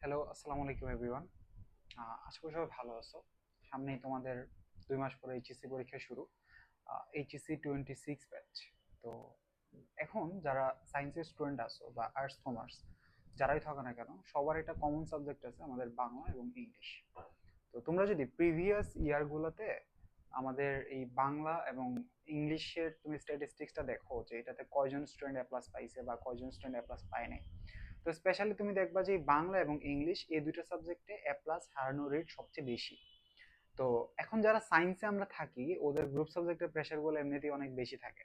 Hello, আসসালামু আলাইকুম everyone. আশা করি সবাই ভালো আছো। সামনেই তোমাদের 2 মাস পরে এইচএসসি পরীক্ষা শুরু। HSC 26 batch. তো এখন যারা সায়েন্সের স্টুডেন্ট আছো বা আর্টস কমার্স যারাই থাকো না কেন, সবার একটা কমন সাবজেক্ট আছে, আমাদের বাংলা এবং ইংলিশ। তো তোমরা যদি প্রিভিয়াস ইয়ারগুলোতে আমাদের এই বাংলা এবং ইংলিশের তুমি স্ট্যাটিস্টিক্সটা দেখো যে এটাতে কয়জন স্টুডেন্ট এ প্লাস পাইছে বা কয়জন স্টুডেন্ট এ প্লাস পায় নাই। তো স্পেশালি তুমি দেখবা যে বাংলা এবং ইংলিশ এই দুইটা সাবজেক্টে এ প্লাস হারানোর রেট সবচেয়ে বেশি। তো এখন যারা সায়েন্সে আমরা থাকি ওদের গ্রুপ সাবজেক্টের প্রেশারগুলো এমনিতেই অনেক বেশি থাকে।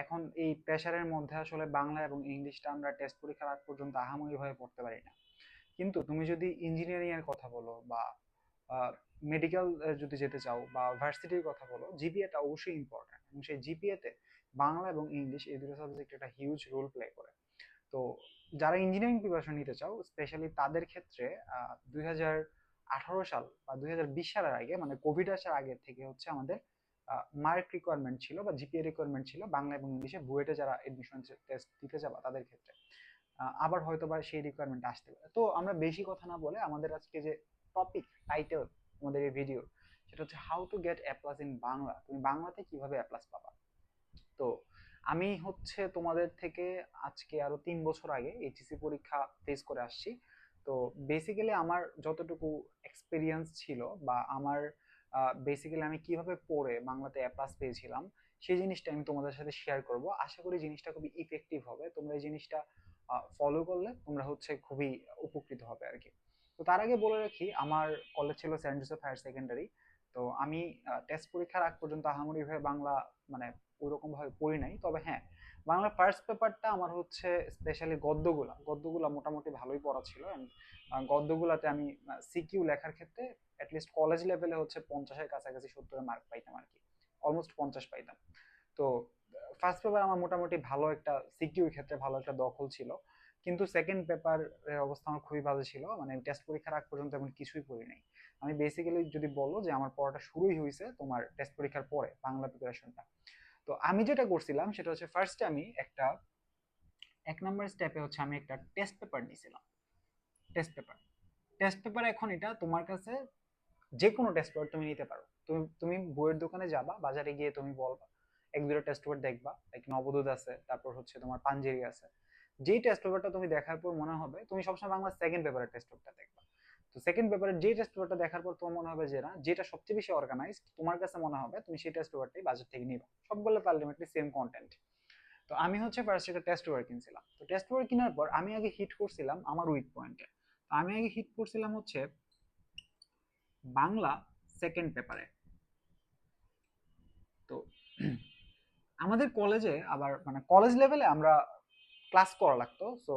এখন এই প্রেশারের মধ্যে আসলে বাংলা এবং ইংলিশটা আমরা টেস্ট পরীক্ষার আগ পর্যন্ত আহামরি ভাবে পড়তে পারি না। কিন্তু তুমি যদি ইঞ্জিনিয়ারিং এর কথা বলো বা মেডিকেল যদি যেতে চাও বা ভার্সিটির কথা বলো, জিপিএটা অবশ্যই ইম্পর্টেন্ট এবং সেই জিপিএতে বাংলা এবং ইংলিশ এই দুটো সাবজেক্ট একটা হিউজ রোল প্লে করে। তো যারা ইঞ্জিনিয়ারিং প্রিপারেশন নিতে চাও স্পেশালি তাদের ক্ষেত্রে 2018 সাল বা 2020 সালের আগে, মানে কোভিড আসার আগে থেকে হচ্ছে আমাদের মার্ক রিকোয়ারমেন্ট ছিল বা জিপিএ রিকোয়ারমেন্ট ছিল বাংলা এবং ইংলিশে। বুয়েটে যারা এডমিশন টেস্ট দিতে যাবা তাদের ক্ষেত্রে আবার হয়তো বা সেই রিকোয়ারমেন্ট আসতে পারে। তো আমরা বেশি কথা না বলে আমাদের আজকে যে টপিক টাইটেল আমাদের এই ভিডিও, সেটা হচ্ছে how to get A plus in Bangla. তুমি বাংলাতে কিভাবে এ প্লাস পাবা। তো আমি হচ্ছে তোমাদের থেকে আজকে আরো 3 বছর আগে এইচএসসি পরীক্ষা ফেস করে আসছি। তো বেসিক্যালি আমার যতটুকু এক্সপিরিয়েন্স ছিল বা আমার বেসিক্যালি আমি কিভাবে পড়ে বাংলাতে এ প্লাস পেয়েছিলাম সেই জিনিসটা আমি তোমাদের সাথে শেয়ার করব। আশা করি জিনিসটা খুবই ইফেক্টিভ হবে, তোমরা এই জিনিসটা ফলো করলে তোমরা হচ্ছে খুবই উপকৃত হবে আর কি। তো তার আগে বলে রাখি, আমার কলেজ ছিল সেন্ট জোসেফ হায়ার সেকেন্ডারি। তো আমি টেস্ট পরীক্ষার আগ পর্যন্ত আহামরি ভাবে বাংলা মানে ওইরকম ভাবে পড়ি নাই। তবে হ্যাঁ, বাংলা ফার্স্ট পেপারটা আমার হচ্ছে স্পেশালি গদ্যগুলা মোটামুটি ভালোই পড়া ছিল। And, গদ্যগুলাতে আমি সিকিউ লেখার ক্ষেত্রে অ্যাটলিস্ট কলেজ লেভেলে হচ্ছে 50-এর কাছাকাছি 70-এর মার্ক পাইতাম আর কি। অলমোস্ট 50 পাইতাম। তো ফার্স্ট পেপার আমার মোটামুটি ভালো একটা সিকিউর ক্ষেত্রে ভালো একটা দখল ছিল। কিন্তু সেকেন্ড পেপারের অবস্থা আমার খুবই বাজে ছিল, মানে টেস্ট পরীক্ষার আগ পর্যন্ত এমন কিছুই পড়ি নাই। আমি বেসিক্যালি যদি বলো যে আমার পড়াটা শুরুই হয়েছে তোমার টেস্ট পরীক্ষার পরে বাংলা প্রিপারেশনটা। তো আমি যেটা করছিলাম সেটা হচ্ছে ফার্স্টে আমি একটা 1 নম্বর স্টেপে হচ্ছে আমি একটা টেস্ট পেপার নিয়েছিলাম। টেস্ট পেপার এখন এটা তোমার কাছে যে কোনো টেস্ট পেপার তুমি নিতে পারো। তুমি বইয়ের দোকানে যাবা, বাজারে গিয়ে তুমি বলবা এক দুটো টেস্ট পেপার দেখবা, লাইক নবদূত আছে, তারপর হচ্ছে তোমার পাঞ্জেরি আছে। যেই টেস্ট পেপারটা তুমি দেখার পর মনে হবে, তুমি সবসময় বাংলা সেকেন্ড পেপারের টেস্ট পেপারটা দেখবা। তো সেকেন্ড পেপারের যে টেস্ট পেপারটা দেখার পর তোমার মনে হবে যে না, যেটা সবচেয়ে বেশি অর্গানাইজড তোমার কাছে মনে হবে, তুমি সেই টেস্ট পেপারটাই বাজার থেকে নিবা। সবগুলো তো আলটিমেটলি সেম কন্টেন্ট। তো আমি হচ্ছে ফার্স্ট একটা টেস্ট পেপার কিনছিলাম। তো টেস্ট পেপার কেনার পর আমি আগে হিট করছিলাম আমার উইক পয়েন্টে। তো আমি আগে হিট করছিলাম হচ্ছে বাংলা সেকেন্ড পেপারে। তো আমাদের কলেজে আবার মানে কলেজ লেভেলে আমরা ক্লাস করা লাগতো। সো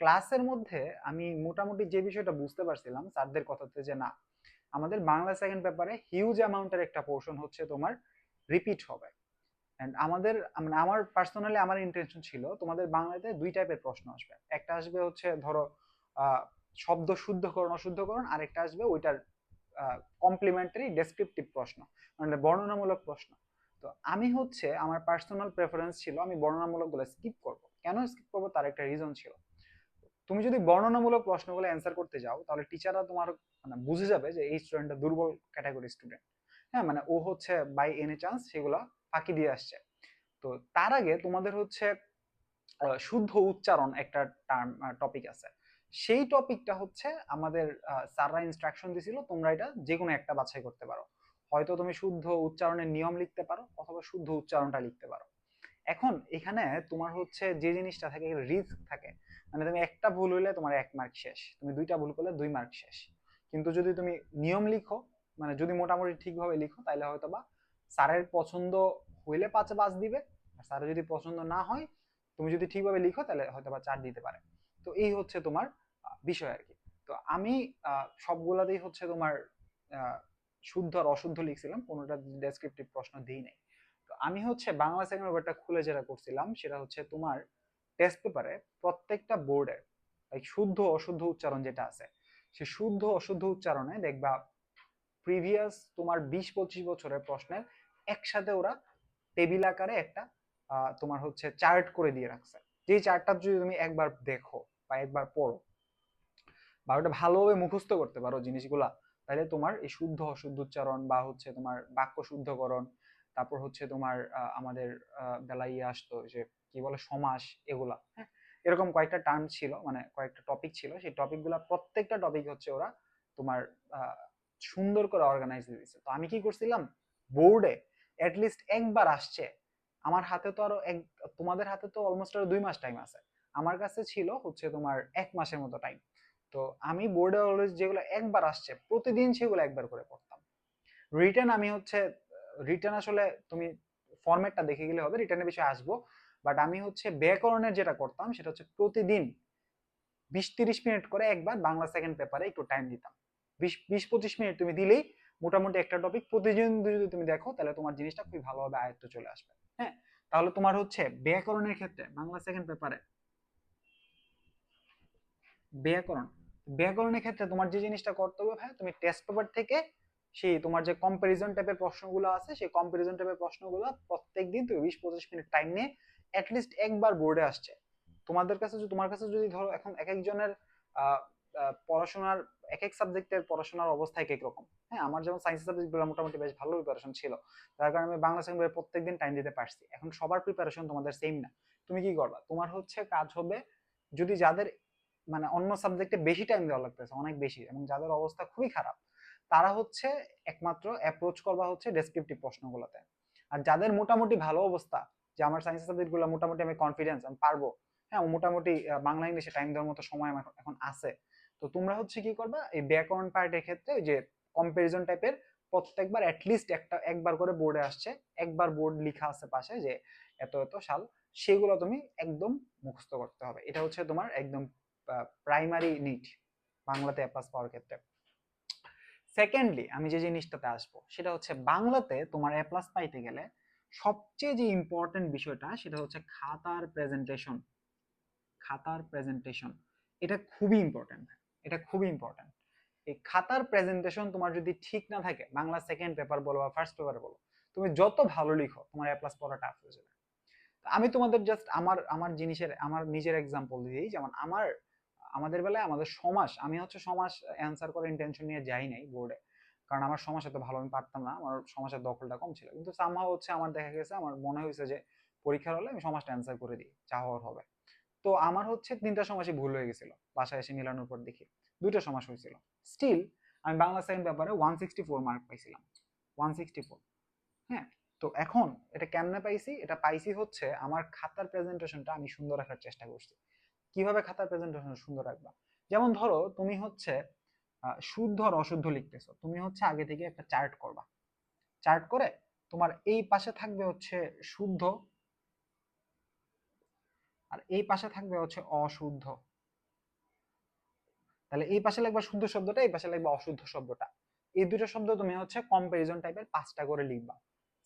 ক্লাসের মধ্যে আমি মোটামুটি যে বিষয়টা বুঝতে পারছিলাম স্যারদের কথাতে, যে না, আমাদের বাংলা সেকেন্ড পেপারে হিউজ অ্যামাউন্টের একটা পোর্শন হচ্ছে তোমার রিপিট হবে। এন্ড আমাদের মানে আমার পার্সোনালি আমার ইন্টেনশন ছিল তোমাদের বাংলাতে দুই টাইপের প্রশ্ন আসবে। একটা আসবে হচ্ছে ধরো আহ, শব্দ শুদ্ধকরণ অশুদ্ধকরণ, আর একটা আসবে ওইটার কমপ্লিমেন্টারি ডেসক্রিপটিভ প্রশ্ন, মানে বর্ণনামূলক প্রশ্ন। তো আমি হচ্ছে আমার পার্সোনাল প্রেফারেন্স ছিল আমি বর্ণনামূলক গুলো স্কিপ করব। কেন স্কিপ করবো তার একটা রিজন ছিল। তুমি যদি বর্ণনামূলক প্রশ্নগুলো অ্যান্সার করতে যাও তাহলে টিচাররা তোমার মানে বুঝে যাবে যে এই স্টুডেন্টটা দুর্বল ক্যাটাগরি স্টুডেন্ট। হ্যাঁ, মানে ও হচ্ছে বাই এনি চান্স সেগুলো ফাঁকি দিয়ে আসছে। তো তার আগে তোমাদের হচ্ছে শুদ্ধ উচ্চারণ একটা টার্ম টপিক আছে। সেই টপিকটা হচ্ছে আমাদের স্যাররা ইনস্ট্রাকশন দিছিল তোমরা এটা যে কোনো একটা বাছাই করতে পারো। হয়তো তুমি শুদ্ধ উচ্চারণের নিয়ম লিখতে পারো অথবা শুদ্ধ উচ্চারণটা লিখতে পারো। এখন এখানে তোমার হচ্ছে যে জিনিসটা থাকে, রিস্ক থাকে। মানে তুমি একটা ভুল হইলে তোমার 1 মার্ক শেষ, তুমি দুইটা ভুল করলে 2 মার্ক শেষ। কিন্তু যদি তুমি নিয়ম লিখো, মানে যদি মোটামুটি ঠিকভাবে লিখো, তাহলে হয়তো বা স্যারের পছন্দ হইলে 5 দিবে। আর স্যারের যদি পছন্দ না হয়, তুমি যদি ঠিকভাবে লিখো তাহলে হয়তো বা 4 দিতে পারে। তো এই হচ্ছে তোমার বিষয় আর কি। তো আমি সবগুলাতেই হচ্ছে তোমার আহ, শুদ্ধ আর অশুদ্ধ লিখছিলাম, কোনোটা ডেসক্রিপটিভ প্রশ্ন দিই নাই। তো আমি হচ্ছে বাংলা সেকেন্ড পেপারটা খুলে যেটা করছিলাম সেটা হচ্ছে তোমার টেস্ট পেপারে প্রত্যেকটা বোর্ডে লাইক শুদ্ধ অশুদ্ধ উচ্চারণ যেটা আছে, সে শুদ্ধ অশুদ্ধ উচ্চারণে দেখবা প্রিভিয়াস তোমার 20-25 বছরের প্রশ্নের একসাথে ওরা টেবিল আকারে একটা তোমার হচ্ছে চার্ট করে দিয়ে রাখছে। যেই চার্টটা যদি তুমি একবার দেখো বা একবার পড়ো, বা ওটা ভালোভাবে মুখস্থ করতে পারো জিনিসগুলা, তাহলে তোমার এই শুদ্ধ অশুদ্ধ উচ্চারণ বা হচ্ছে তোমার বাক্য শুদ্ধকরণ, তারপর হচ্ছে তোমার আমাদের বেলায় আসতো যে কি বলে সমাস, এগুলা, হ্যাঁ, এরকম কয়েকটা টার্ম ছিল, মানে কয়েকটা টপিক ছিল, সেই টপিকগুলা প্রত্যেকটা টপিক হচ্ছে ওরা তোমার আহ, সুন্দর করে অর্গানাইজ দিয়েছে। তো আমি কি করছিলাম, বোর্ডে অ্যাটলিস্ট একবার আসছে, আমার হাতে তো আরো তোমাদের হাতে তো অলমোস্ট আরো 2 মাস টাইম আছে, আমার কাছে ছিল হচ্ছে তোমার 1 মাসের মতো টাইম। তো আমি বোর্ডে অলওয়েজ যেগুলো একবার আসছে প্রতিদিন সেগুলো একবার করে পড়তাম। রিটার্ন আমি হচ্ছে রিটার্ন আসলে তুমি ফরম্যাটটা দেখে গেলে হবে, রিটার্নের বিষয়ে আসবো। বাট আমি হচ্ছে ব্যাকরণের যেটা করতাম সেটা হচ্ছে প্রতিদিন 20-30 মিনিট করে একবার বাংলা সেকেন্ড পেপারে একটু টাইম দিতাম। 20-25 মিনিট তুমি দিলেই মোটামুটি একটা টপিক প্রতিদিন যদি তুমি দেখো তাহলে তোমার জিনিসটা খুবই ভালোভাবে আয়ত্ত চলে আসবে। হ্যাঁ, তাহলে তোমার হচ্ছে ব্যাকরণের ক্ষেত্রে বাংলা সেকেন্ড পেপারে ব্যাকরণ ব্যাকরণের ক্ষেত্রে তোমার যে জিনিসটা করতে হবে ভাই, তুমি টেস্ট পেপার থেকে সেই তোমার যে কম্পারিজন টাইপের প্রশ্নগুলো আছে সেই কম্পারিজন টাইপের প্রশ্নগুলো প্রত্যেকদিন তুমি 20-25 মিনিট টাইম নিয়ে অ্যাটলিস্ট একবার বোর্ডে আসছে, তোমার কাছে যদি ধরো এখন এক একজনের পড়াশোনার এক এক সাবজেক্টের পড়াশোনার অবস্থা এক এক রকম। হ্যাঁ, আমার যেমন সায়েন্স সাবজেক্টগুলো মোটামুটি বেশ ভালো প্রিপারেশন ছিল, তার কারণে আমি বাংলা সেকেন্ড প্রত্যেকদিন টাইম দিতে পারছি। এখন সবার প্রিপারেশন তোমাদের সেম না, তুমি কি করবা, তোমার হচ্ছে কাজ হবে যদি যাদের মানে অন্য সাবজেক্টে বেশি টাইম দেওয়া লাগতেছে অনেক বেশি এবং যাদের অবস্থা খুবই খারাপ, তারা হচ্ছে একমাত্র অ্যাপ্রোচ করবা হচ্ছে ডেসক্রিপটিভ প্রশ্নগুলোতে। আর যাদের মোটামুটি ভালো অবস্থা, যে আমার সায়েন্স সাবজেক্টগুলো মোটামুটি আমি কনফিডেন্স আমি পারবো, হ্যাঁ মোটামুটি বাংলা ইংলিশে টাইম দেওয়ার মতো সময় আমার এখন আছে, তো তোমরা হচ্ছে কি করবা এই ব্যাকরণ পার্টের ক্ষেত্রে ওই যে কম্পারিজন টাইপের প্রত্যেকবার অ্যাটলিস্ট একবার করে বোর্ডে আসছে, একবার বোর্ড লেখা আছে পাশে যে এত এত সাল, সেগুলো তুমি একদম মুখস্থ করতে হবে। এটা হচ্ছে তোমার একদম প্রাইমারি নিড বাংলাতে এ প্লাস পাওয়ার ক্ষেত্রে। সেকেন্ডলি আমি যে জিনিসটাতে আসবো সেটা হচ্ছে বাংলাতে তোমার এ প্লাস পাইতে গেলে সবচেয়ে যে ইম্পর্টেন্ট বিষয়টা সেটা হচ্ছে খাতার প্রেজেন্টেশন। খাতার প্রেজেন্টেশন এটা খুবই ইম্পর্টেন্ট, এটা খুবই ইম্পর্টেন্ট। এই খাতার প্রেজেন্টেশন তোমার যদি ঠিক না থাকে, বাংলা সেকেন্ড পেপার বলো বা ফার্স্ট পেপার বলো, তুমি যত ভালো লিখো তোমার এ প্লাস পড়া টাফ হয়ে যাবে। আমি তোমাদের জাস্ট আমার আমার জিনিসের আমার নিজের এক্সাম্পল দিই, যেমন আমাদের বেলায় আমাদের সমাস, আমি হচ্ছে সমাস অ্যান্সার করার ইন্টেনশন নিয়ে যাই নাই বোর্ডে, কারণ আমার সমাস এত ভালো আমি পারতাম না, আমার সমাসের দখলটা কম ছিল, কিন্তু সামহাও হচ্ছে আমার দেখা গেছে আমার মনে হয়েছে যে পরীক্ষার হলে আমি সমাসটা অ্যান্সার করে দিই, যা হওয়ার হবে। তো আমার হচ্ছে 3টা সমাসই ভুল হয়ে গেছিল, বাসায় এসে মিলানোর পর দেখি 2টা সমাস হয়েছিল। স্টিল আমি বাংলা সেকেন্ড পেপারে 164 মার্ক পাইছিলাম, 164। হ্যাঁ, তো এখন এটা কেমনে পাইছি, এটা পাইছি হচ্ছে আমার খাতার প্রেজেন্টেশনটা আমি সুন্দর রাখার চেষ্টা করছি। কিভাবে খাতার প্রেজেন্টেশন সুন্দর রাখবা, যেমন ধরো তুমি হচ্ছে শুদ্ধ আর অশুদ্ধ লিখতেছো, তুমি হচ্ছে আগে থেকে একটা চার্ট করবা, চার্ট করে তোমার এই পাশে থাকবে হচ্ছে শুদ্ধ আর এই পাশে থাকবে হচ্ছে অশুদ্ধ, তাহলে এই পাশে লিখবা শুদ্ধ শব্দটা, এই পাশে লিখবা অশুদ্ধ শব্দটা, এই দুটো শব্দ তুমি হচ্ছে কম্পারিজন টাইপের 5টা করে লিখবা।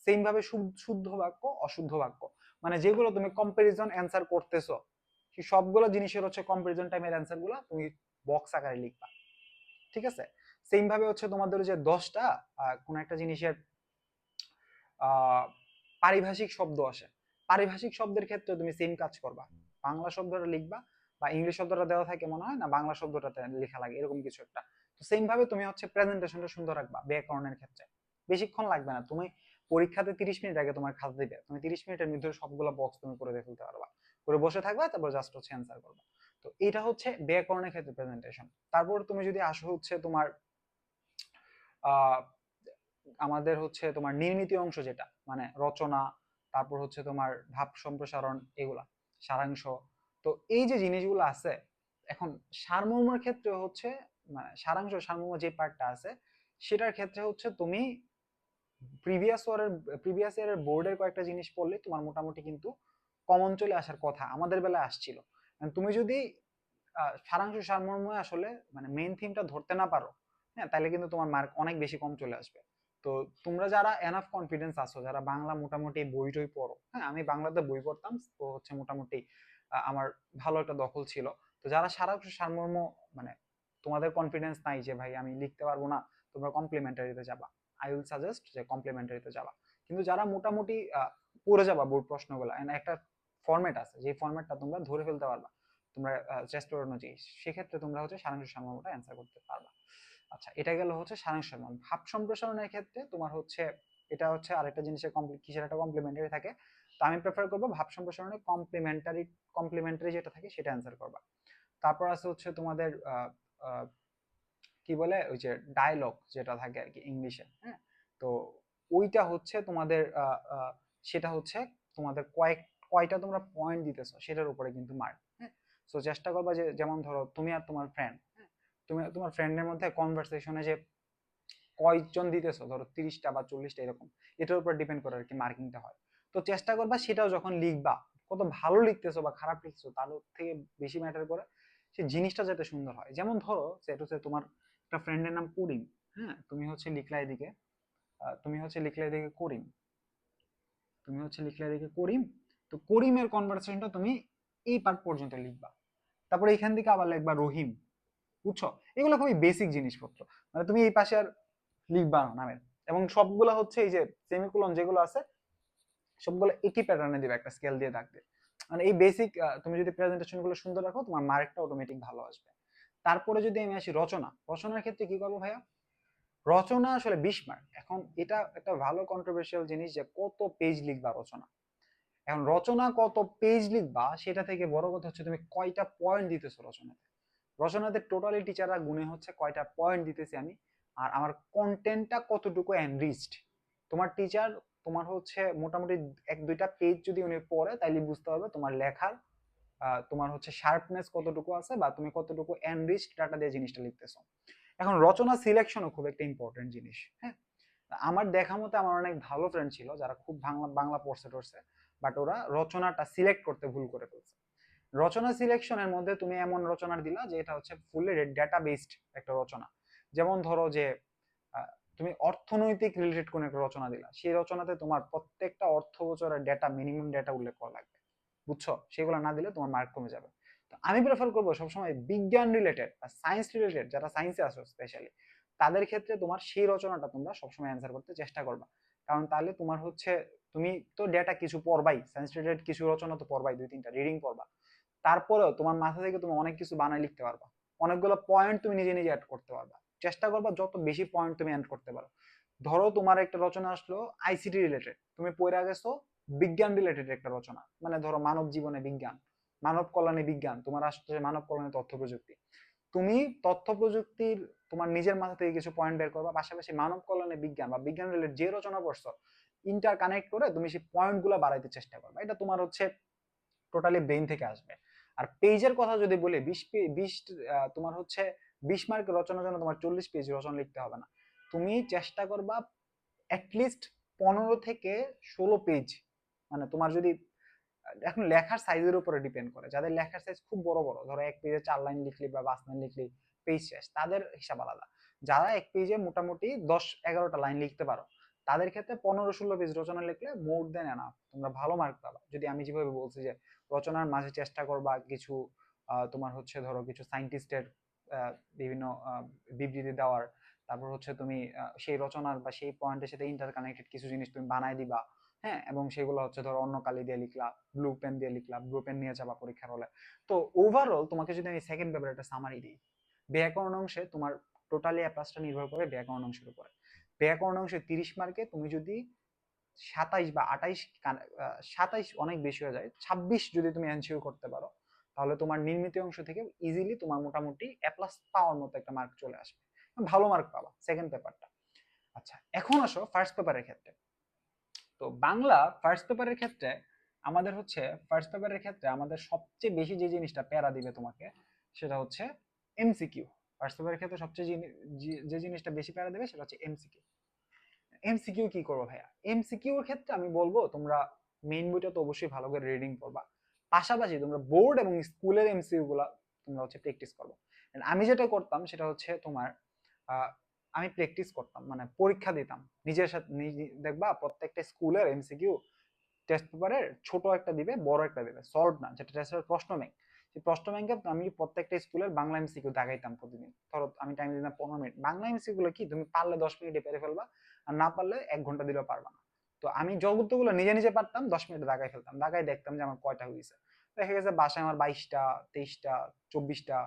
সেম ভাবে শুদ্ধ বাক্য অশুদ্ধ বাক্য, মানে যেগুলো তুমি কম্পারিজন অ্যান্সার করতেছো সেই সবগুলো জিনিসের হচ্ছে কম্পারিজন টাইপের অ্যান্সার গুলো তুমি বক্স আকারে লিখবা। ঠিক আছে, সেম ভাবে হচ্ছে তোমাদের যে 10টা কোন একটা জিনিসের আহ পারিভাষিক শব্দ আসে, পারিভাষিক শব্দের ক্ষেত্রে তুমি সেম কাজ করবা, বাংলা শব্দটা লিখবা বা ইংলিশ শব্দটা দেওয়া থাকে মনে হয় না বাংলা শব্দটাতে লেখা লাগে এরকম কিছু একটা। তো সেম ভাবে তুমি হচ্ছে প্রেজেন্টেশনটা সুন্দর রাখবা ব্যাকরণের ক্ষেত্রে, বেশিক্ষণ লাগবে না, তুমি পরীক্ষাতে 30 মিনিট আগে তোমার খাতা দিবে, তুমি 30 মিনিটের মধ্যে সবগুলো বক্স তুমি করে ফেলতে পারবা, করে বসে থাকবা তারপর জাস্ট হচ্ছে অ্যান্সার করবা। তো এটা হচ্ছে ব্যাকরণের ক্ষেত্রে প্রেজেন্টেশন। তারপর তুমি যদি আসো হচ্ছে তোমার আহ আমাদের হচ্ছে তোমার নির্মিত অংশ যেটা মানে রচনা, তারপর হচ্ছে তোমার ভাব সম্প্রসারণ, এগুলা সারাংশ। তো এই যে জিনিসগুলো আছে, এখন সারমর্মের ক্ষেত্রে হচ্ছে মানে সারাংশ সারমর্ম যে পার্টটা আছে সেটার ক্ষেত্রে হচ্ছে তুমি প্রিভিয়াস ইয়ারের বোর্ডের কয়েকটা জিনিস পড়লে তোমার মোটামুটি কিন্তু কমন চলে আসার কথা, আমাদের বেলায় আসছিল। তুমি যদি সারাংশ সারমর্ম আসলে মানে মেইন থিমটা ধরতে না পারো, হ্যাঁ, তাহলে কিন্তু তোমার মার্ক অনেক বেশি কম চলে আসবে। তো তোমরা যারা এনাফ কনফিডেন্স আছো, যারা বাংলা মোটামুটি বই টই পড়ো, হ্যাঁ আমি বাংলাতে বই পড়তাম তো হচ্ছে মোটামুটি আমার ভালো একটা দখল ছিল। তো যারা সারাংশ সারমর্ম মানে তোমাদের কনফিডেন্স নাই যে ভাই আমি লিখতে পারবো না, তোমরা কমপ্লিমেন্টারিতে যাবা, আই উইল সাজেস্ট যে কমপ্লিমেন্টারিতে যাবা। কিন্তু যারা মোটামুটি পড়ে যাবা বোর্ড প্রশ্নগুলো একটা ফরম্যাট আছে যে ফরম্যাটটা তোমরা ধরে ফেলতে পারবা, তোমরা চেষ্টা করে অনুযায়ী, সেক্ষেত্রে তোমরা হচ্ছে সারাংশ সারমর্মটা অ্যান্সার করতে পারবা। আচ্ছা, এটা গেল হচ্ছে সারাংশ সারমর্ম। ভাব সম্প্রসারণের ক্ষেত্রে তোমার হচ্ছে এটা হচ্ছে আরেকটা জিনিসের কিসের একটা কমপ্লিমেন্টারি থাকে। তো আমি প্রেফার করবো ভাব সম্প্রসারণে কমপ্লিমেন্টারি যেটা থাকে সেটা অ্যান্সার করবা। তারপর আছে হচ্ছে তোমাদের কি বলে ওই যে ডায়লগ যেটা থাকে আর কি ইংলিশে, হ্যাঁ। তো ওইটা হচ্ছে তোমাদের সেটা হচ্ছে তোমাদের কয়টা তোমরা পয়েন্ট দিতেছো সেটার উপরে কিন্তু মার্ক, হ্যাঁ। তো চেষ্টা করবা যে যেমন ধরো তুমি আর তোমার ফ্রেন্ড, হ্যাঁ, তুমি তোমার ফ্রেন্ডের মধ্যে কনভারসেশনে যে কয়জন দিতেছো, ধরো 30টা বা 40টা এরকম, এটার উপর ডিপেন্ড করে আর কি মার্কিংটা হয়। তো চেষ্টা করবা সেটাও যখন লিখবা, কত ভালো লিখতেছো বা খারাপ লিখছো তার থেকে বেশি ম্যাটার করে সেই জিনিসটা যাতে সুন্দর হয়। যেমন ধরো সেটা হচ্ছে তোমার একটা ফ্রেন্ডের নাম করিম, হ্যাঁ, তুমি হচ্ছে লিখলা এদিকে করিম, করিম। তো করিমের কনভারসেশনটা তুমি এই পার্ট পর্যন্ত লিখবা, তারপরে এখান থেকে আবার লিখবা রহিম, বুঝছো? এগুলো খুবই বেসিক জিনিসপত্র, মানে তুমি এই পাশে আর লিখবা না নামের। এবং সবগুলা হচ্ছে এই যে সেমিকোলন যেগুলো আছে সবগুলো একই প্যাটার্নে দিবে, একটা স্কেল দিয়ে থাকবে। মানে এই বেসিক তুমি যদি প্রেজেন্টেশন গুলো সুন্দর রাখো তোমার মার্কটা অটোমেটিক ভালো আসবে। তারপরে যদি আমি আসি রচনার ক্ষেত্রে কি করবো ভাইয়া? রচনা আসলে 20 মার্ক। এখন এটা একটা ভালো কন্ট্রোভার্সিয়াল জিনিস যে কত পেজ লিখবা রচনা। এখন রচনা কত পেজ লিখবা সেটা থেকে বড় কথা হচ্ছে তুমি কয়টা পয়েন্ট দিতেছো রচনাতে। রচনাতে টোটালি টিচাররা গুণে হচ্ছে কয়টা পয়েন্ট দিতেছি আমি, আর আমার কন্টেন্টটা কতটুকু এনরিচড। তোমার টিচার তোমার হচ্ছে মোটামুটি 1-2টা পেজ যদি উনি পড়ে তাইলে বুঝতে হবে তোমার লেখার তোমার হচ্ছে শার্পনেস কতটুকু আছে বা তুমি কতটুকু এনরিচড ডাটা দিয়ে জিনিসটা লিখতেছো। এখন রচনা সিলেকশনও খুব একটা ইম্পর্টেন্ট জিনিস, হ্যাঁ। আমার দেখা মতে আমার অনেক ভালো ফ্রেন্ড ছিল যারা খুব বাংলা বাংলা পড়ছে টরছে, বাট ওরা রচনাটা সিলেক্ট করতে ভুল করে ফেলছে। রচনা সিলেকশনের মধ্যে তুমি এমন রচনা দিলা যে এটা হচ্ছে ফুললি ডেটা বেসড একটা রচনা। যেমন ধরো যে তুমি অর্থনৈতিক রিলেটেড কোন একটা রচনা দিলা, সেই রচনাতে তোমার প্রত্যেকটা অর্থ বছরের ডেটা, মিনিমাম ডেটা উল্লেখ করা লাগবে, বুঝছো? সেগুলো না দিলে তোমার মার্ক কমে যাবে। তো আমি প্রেফার করবো সবসময় বিজ্ঞান রিলেটেড বা সায়েন্স রিলেটেড, যারা সায়েন্সে আসো স্পেশালি তাদের ক্ষেত্রে তোমার সেই রচনাটা তোমরা সবসময় অ্যান্সার করতে চেষ্টা করবা। কারণ তাহলে তোমার হচ্ছে তুমি তো ডেটা কিছু পড়বাই, সায়েন্স রিলেটেড কিছু রচনা তো পড়বাই, 2-3টা রিডিং পড়বা, তারপরেও তোমার মাথা থেকে তুমি অনেক কিছু বানায় লিখতে পারবা, অনেকগুলো পয়েন্ট তুমি নিজে নিজে অ্যাড করতে পারবা। চেষ্টা করবা যত বেশি পয়েন্ট তুমি অ্যাড করতে পারো। ধরো তোমার একটা রচনা আসলো আইসিটি রিলেটেড, তুমি পড়ে গেছো বিজ্ঞান রিলেটেড একটা রচনা, মানে ধরো মানব জীবনে বিজ্ঞান, মানব কল্যাণে বিজ্ঞান, তোমার আসছে মানব কল্যাণে তথ্য প্রযুক্তি। তুমি তথ্য প্রযুক্তির তোমার নিজের মাথা থেকে কিছু পয়েন্ট বের করবা, পাশাপাশি মানব কল্যাণে বিজ্ঞান বা বিজ্ঞান রিলেটেড যে রচনা পড়ছো ইন্টার কানেক্ট করে তুমি সেই পয়েন্ট গুলো বাড়াইতে চেষ্টা করবা। এটা তোমার হচ্ছে টোটালি ব্রেন থেকে আসবে। আর পেজের কথা যদি বলি 20 তোমার হচ্ছে 20 মার্কের রচনার জন্য তোমার 40 পেজ রচনা লিখতে হবে না। তুমি চেষ্টা করবা অ্যাটলিস্ট 15 থেকে 16 পেজ, মানে তোমার যদি এখন লেখার সাইজের উপরে ডিপেন্ড করে, যাদের লেখার সাইজ খুব বড় বড়, ধরো এক পেজে 4 লাইন লিখলি বা 5 লাইন লিখলি পেজ শেষ, তাদের হিসাব আলাদা। যারা এক পেজে মোটামুটি 10-11টা লাইন লিখতে পারো তাদের ক্ষেত্রে 15-16 পেজ রচনা লিখলে মোর দেন এনাফ, তোমরা ভালো মার্ক পাবা। যদি আমি যেভাবে বলছি যে রচনার মাঝে চেষ্টা করবা কিছু তোমার হচ্ছে ধরো কিছু সায়েন্টিস্টের বিভিন্ন বিবৃতি দেওয়ার, তারপর হচ্ছে তুমি সেই রচনার বা সেই পয়েন্টের সাথে ইন্টার কানেক্টেড কিছু জিনিস তুমি বানাই দিবা, হ্যাঁ। এবং সেগুলো হচ্ছে ধরো অন্য কালি দিয়ে লিখলা, ব্লু পেন দিয়ে লিখলা, ব্লু পেন নিয়ে যাবা পরীক্ষার হলে। তো ওভারঅল তোমাকে যদি আমি সেকেন্ড পেপারে একটা সামারি দিই, ব্যাকরণ অংশে তোমার টোটালি অ্যাপ্লাসটা নির্ভর করে ব্যাকরণ অংশের উপরে। ব্যাকরণ অংশে 30 মার্কে তুমি যদি 27 বা 28, 27 অনেক বেশি হয়ে যায়, 26 যদি তুমি এনশিওর করতে পারো তাহলে তোমার নির্মিত অংশ থেকে ইজিলি তোমার মোটামুটি এ প্লাস পাওয়ার মতো একটা মার্ক চলে আসবে, ভালো মার্ক পাবা সেকেন্ড পেপারটা। আচ্ছা, এখন আসো ফার্স্ট পেপারের ক্ষেত্রে। তো বাংলা ফার্স্ট পেপারের ক্ষেত্রে আমাদের সবচেয়ে বেশি যে জিনিসটা প্যারা দিবে তোমাকে সেটা হচ্ছে এমসিকিউ। ফার্স্ট পেপারের ক্ষেত্রে সবচেয়ে যে জিনিসটা বেশি প্যারা দেবে সেটা হচ্ছে এমসিকিউ। এমসিকিউ কি করবো ভাইয়া? এমসিকিউ এর ক্ষেত্রে আমি বলবো তোমরা মেইন বইটা তো অবশ্যই ভালো করে রিডিং করবা, পাশাপাশি তোমরা বোর্ড এবং স্কুলের এমসিকিউ গুলা তোমরা হচ্ছে প্র্যাকটিস করবো। আমি যেটা করতাম সেটা হচ্ছে তোমার আমি প্র্যাকটিস করতাম, মানে পরীক্ষা দিতাম নিজের সাথে। দেখবা প্রত্যেকটা স্কুলের এমসিকিউ টেস্ট পেপারের ছোট একটা দিবে, বড় একটা দিবে, সলভ না, যেটা টেস্টের প্রশ্ন ব্যাংক। সেই প্রশ্ন ব্যাংকে আমি প্রত্যেকটা স্কুলের বাংলা এমসিকিউ দাগাইতাম প্রতিদিন। ধরো আমি টাইম দিতাম 15 মিনিট। বাংলা এমসিকিউ গুলো কি তুমি পারলে 10 মিনিটে পেরে ফেলবা, আর না পারলে 1 ঘন্টা দিলেও পারবা না। তো আমি যতগুলো নিজে নিজে পারতাম 10 মিনিটে দাগাই ফেলতাম, দাগাই দেখতাম যে আমার কয়টা হয়েছে। দেখা গেছে বাসায় আমার 22টা, 23টা, 24টা,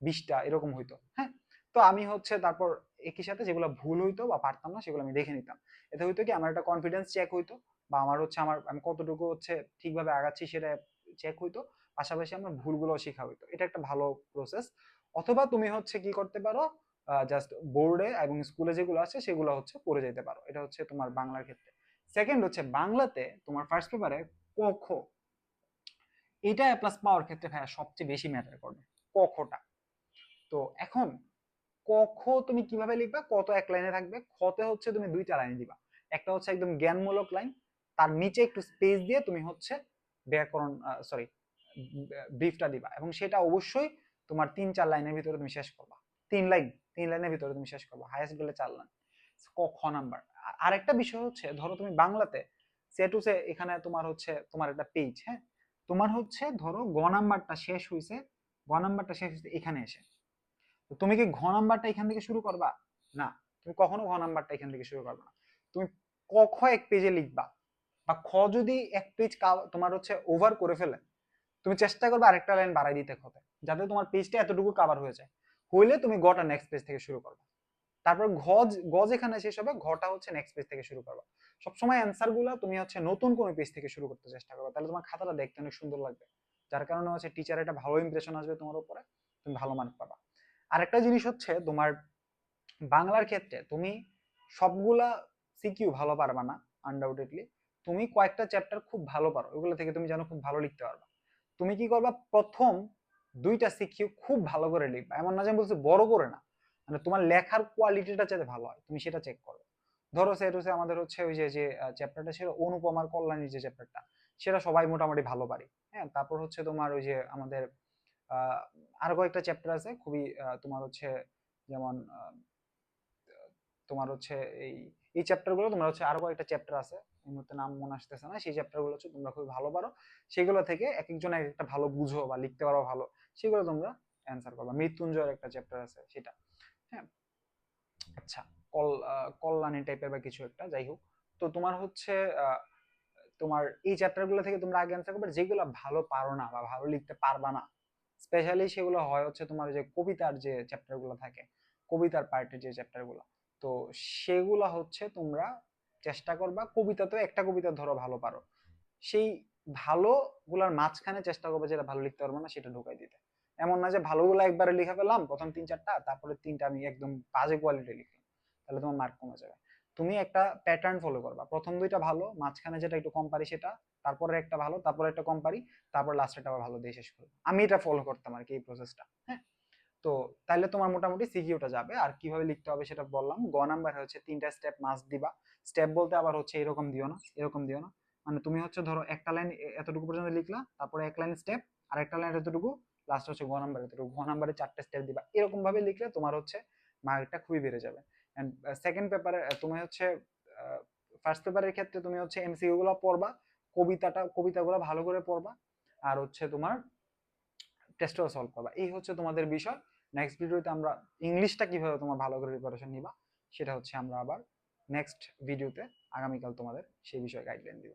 20টা এরকম হইতো। হ্যাঁ, তো আমি হচ্ছে তারপর একই সাথে যেগুলো ভুল হইতো বা পারতাম না সেগুলো আমি দেখে নিতাম। এতে হইতো কি, আমার একটা কনফিডেন্স চেক হইতো, বা আমার হচ্ছে আমি কতটুকু হচ্ছে ঠিকভাবে আগাচ্ছি সেটা চেক হইতো। পাশাপাশি আমার ভুলগুলো শেখা হইতো। এটা একটা ভালো প্রসেস। অথবা তুমি হচ্ছে কি করতে পারো, জাস্ট বোর্ডে এবং স্কুলে যেগুলো আছে সেগুলো হচ্ছে পড়ে যেতে পারো। এটা হচ্ছে তোমার বাংলার ক্ষেত্রে। সেকেন্ড হচ্ছে বাংলাতে তোমার ফার্স্ট পেপারে ক খ, এটা এ প্লাস পাওয়ার ক্ষেত্রে ভাইয়া সবচেয়ে বেশি ম্যাটার করবে, ক খটা। তো এখন ক খ তুমি কিভাবে লিখবা, ক তো এক লাইনে থাকবে, খতে হচ্ছে তুমি দুইটা লাইন দিবা। একটা হচ্ছে একদম জ্ঞানমূলক লাইন, তার নিচে একটু স্পেস দিয়ে তুমি হচ্ছে ব্যাকরণ, সরি, ব্রিফটা দিবা, এবং সেটা অবশ্যই তোমার 3-4 লাইনের ভিতরে তুমি শেষ করবা। 3 লাইন, 3 লাইনের ভিতরে তুমি শেষ করবা, হাইয়েস্ট গেলে 4 লাইন। ক খ নাম্বার। আরেকটা বিষয় হচ্ছে, ধরো তুমি বাংলাতে সে টু সে, এখানে তোমার হচ্ছে তোমার একটা পেজ, হ্যাঁ, তোমার হচ্ছে ধরো গ নাম্বারটা শেষ হয়েছে এখানে এসে, তো তুমি কি ঘ নাম্বারটা এখান থেকে শুরু করবা? না, তুমি কখনো ঘ নাম্বারটা এখান থেকে শুরু করবে না। তুমি ক খ এক পেজে লিখবা, বা খ যদি এক পেজ তোমার হচ্ছে ওভার করে ফেলে, তুমি চেষ্টা করবে আরেকটা লাইন বাড়াই দিতে খতে, যাতে তোমার পেজটা এতটুকু কভার হয়ে যায়। হইলে তুমি গটা নেক্সট পেজ থেকে শুরু করবে। তারপর গ যেখানে শেষ হবে, ঘটা হচ্ছে নেক্সট পেজ থেকে শুরু করবা। সবসময় অ্যান্সার গুলা তুমি হচ্ছে নতুন কোনো পেজ থেকে শুরু করতে চেষ্টা করবে, তাহলে তোমার খাতাটা দেখতে অনেক সুন্দর লাগবে। যার কারণে হচ্ছে টিচার একটা ভালো ইমপ্রেশন আসবে তোমার উপরে, তুমি ভালো মার্ক পাবা। আরেকটা জিনিস হচ্ছে, তোমার বাংলার ক্ষেত্রে তুমি সবগুলা সিকিউ ভালো পারবা না, আনডাউটেডলি। তুমি কয়েকটা চ্যাপ্টার খুব ভালো পারো, ওগুলো থেকে তুমি যেন খুব ভালো লিখতে পারবা। তুমি কি করবা, প্রথম 2টা সিকিউ খুব ভালো করে লিখবা, এমন না যে আমি বলছি বড় করে না, মানে তোমার লেখার কোয়ালিটিটা যাতে ভালো হয় তুমি সেটা চেক করো। ধরো সেটুসে আমাদের হচ্ছে ওই যে যে চ্যাপ্টারটা ছিল অনুপমার কল্যাণীর যে চ্যাপ্টারটা, সেটা সবাই মোটামুটি ভালো পারি। হ্যাঁ, তারপর হচ্ছে তোমার ওই যে আমাদের আহ আরো কয়েকটা চ্যাপ্টার আছে খুবই, তোমার হচ্ছে যেমন তোমার হচ্ছে এই এই চ্যাপ্টার গুলো, তোমার হচ্ছে আরো কয়েকটা চ্যাপ্টার আছে, এই মুহূর্তে নাম মনে আসতেছে না, সেই চ্যাপ্টার গুলো হচ্ছে তোমরা খুব ভালো পারো। সেগুলো থেকে এক একজন এক একটা ভালো বুঝো বা লিখতে পারো ভালো, সেগুলো তোমরা অ্যান্সার করবা। মৃত্যুঞ্জয়ের একটা চ্যাপ্টার আছে সেটা। হ্যাঁ, আচ্ছা, কল্যাণী টাইপের বা কিছু একটা, যাই হোক। তো তোমার হচ্ছে আহ, তোমার এই চ্যাপ্টার গুলো থেকে তোমরা আগে অ্যান্সার করবে, যেগুলো ভালো পারো না বা ভালো লিখতে পারবা না। স্পেশালি সেগুলো হয় হচ্ছে তোমার যে কবিতার যে চ্যাপ্টার গুলো থাকে, কবিতার পার্টের যে চ্যাপ্টার গুলো, তো সেগুলা হচ্ছে তোমরা চেষ্টা করবা, কবিতা তো একটা কবিতা ধরো ভালো পারো, সেই ভালো গুলার মাঝখানে চেষ্টা করবে যেটা ভালো লিখতে পারবো না সেটা ঢুকাই দিতে। এমন না যে ভালোগুলো একবারে লিখে ফেললাম প্রথম 3-4টা, তারপরে 3টা আমি একদম বাজে কোয়ালিটি লিখলাম, তাহলে তোমার মার্ক কমে যাবে। তুমি একটা প্যাটার্ন ফলো করবা, প্রথম 2টা ভালো, মাঝখানে যেটা একটু কম পারি সেটা, তারপরে একটা ভালো, তারপরে একটা কম পারি, তারপর লাস্টেটা আবার ভালো দিয়ে শেষ করবো। আমি এটা ফলো করতাম আর কি, এই প্রসেসটা। হ্যাঁ, তো তাহলে তোমার মোটামুটি সিকিউটা যাবে। আর কিভাবে লিখতে হবে সেটা বললাম। গ নাম্বার হচ্ছে 3টা স্টেপ মাস্ট দিবা। স্টেপ বলতে আবার হচ্ছে এরকম দিও না, এরকম দিও না, মানে তুমি হচ্ছে ধরো একটা লাইন এতটুকু পর্যন্ত লিখলা, তারপরে এক লাইন স্টেপ, আর একটা লাইন এতটুকু, লাস্ট হচ্ছে গ নাম্বার এতটুকু, ঘ নাম্বারে 4টে স্টেপ দিবা। এরকম ভাবে লিখলে তোমার হচ্ছে মার্কটা খুবই বেড়ে যাবে। এন্ড সেকেন্ড পেপারে তুমি হচ্ছে ফার্স্ট পেপারের ক্ষেত্রে তুমি হচ্ছে এমসিকিউ গুলো পড়বা, কবিতাগুলো ভালো করে পড়বা, আর হচ্ছে তোমার টেস্টও সলভ করবা। এই হচ্ছে তোমাদের বিষয়। নেক্সট ভিডিওতে আমরা ইংলিশটা কিভাবে তোমার ভালো করে প্রিপারেশন নিবা সেটা হচ্ছে আমরা আবার নেক্সট ভিডিওতে আগামীকাল তোমাদের সেই বিষয়ে গাইডলাইন দিব।